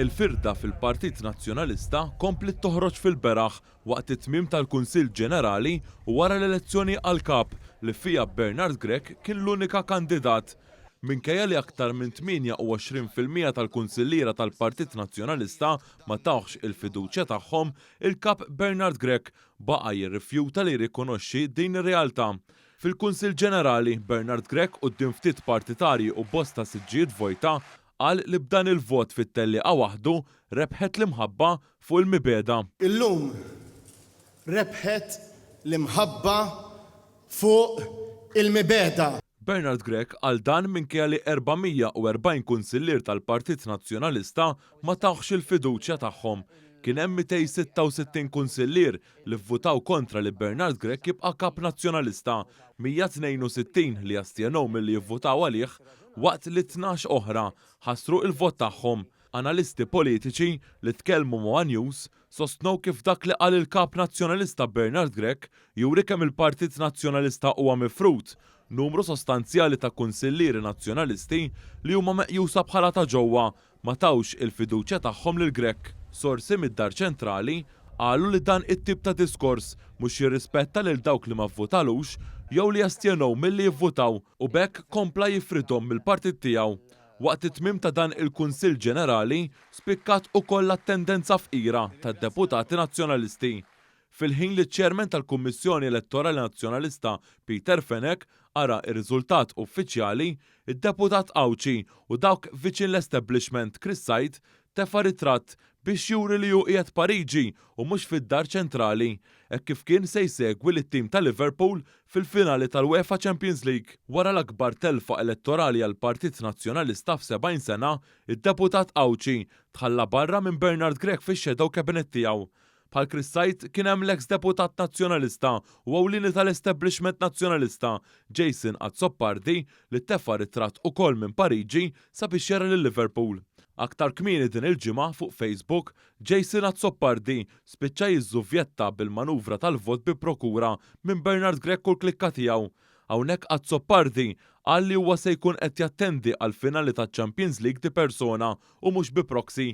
Il-firda fil-Partit Nazzjonalista komplet toħroġ fil-beraħ waqt it-tmiem tal-Kunsill Ġenerali u wara l-elezzjoni għall-kap li fija Bernard Grech kien l-unika kandidat. Minkejja li aktar minn 28% tal-kunsilliera tal-Partit Nazzjonalista ma tawx il-fiduċja tagħhom, il-kap Bernard Grech baqa' jirrifjuta li jirrikonoxxi din ir-realtà. Fil-Kunsill Ġenerali, Bernard Grech quddiem ftit partitarji u bosta siġġijiet vojta qal li b'dan il-vot fit-telliqa waħdu rebħet l-imħabba fuq il-mibeda. Illum rebħet l-imħabba fuq il-mibeda. Bernard Grech għal dan minkejja li 440 kunsillier tal-Partit Nazzjonalista ma tawx il-fiduċja tagħhom. Kien hemm 266 kunsillier li vvutaw kontra li Bernard Grech jibqa' kap nazzjonalista, 162 li astjenew milli jivvutaw għalih, waqt li 12 oħra ħassru il-vot tagħhom. Analisti politiċi li tkellmu ma' News sostnew kif dak li qal il-kap nazzjonalista Bernard Grech juri kemm il-Partit Nazzjonalista huwa mifrut numru sostanzjali ta' kunsillieri nazzjonalisti li huma meqjusa bħala ta' ġewwa ma tawx il-fiduċja tagħhom lil Grech. Sorsi mid-Dar Ċentrali qalu li dan it-tip ta' diskors mhux jirrispetta lil dawk li ma vvutalux jew li jastjenew milli jivvutaw u bekk kompla jifridhom mill-partit tiegħu. Waqt it-tmiem ta' dan il-Kunsill Ġenerali spikkat ukoll at-tendenza fqira tad-deputati nazzjonalisti. Fil-ħin li ċ-Chairman tal-Kummissjoni Elettorali Nazzjonalista Peter Fenech ara r-riżultat uffiċjali, id-deputat Awċi u dawk viċin l-establishment Chris Sajt tefa' ritratt biex juri li hu qiegħed Pariġi u mhux fid-Dar Ċentrali, hekk kif kien se jsegwi lit-tim ta' Liverpool fil-finali tal-UEFA Champions League. Wara l-akbar telfa elettorali għall Partit Nazzjonalista f'70 sena, id-deputat Awċi tħalla barra minn Bernard Grech fix-shadow cabinet tiegħu. Bħal Chris Sajt kien hemm l-eks deputat nazzjonalista u ewlieni tal-establishment nazzjonalista Jason Azzopardi li tefa' ritratt ukoll minn Pariġi sabiex jara lil Liverpool. Aktar kmieni din il-ġimgħa fuq Facebook, Jason Azzopardi spiċċa jiżżuvjetta bil-manuvra tal-vot bi prokura minn Bernard Grech u l-klikka tiegħu. Hawnhekk Azzopardi qal li huwa se jkun qed jattendi għall-finali taċ-Champions League di persona u mhux bi proxy.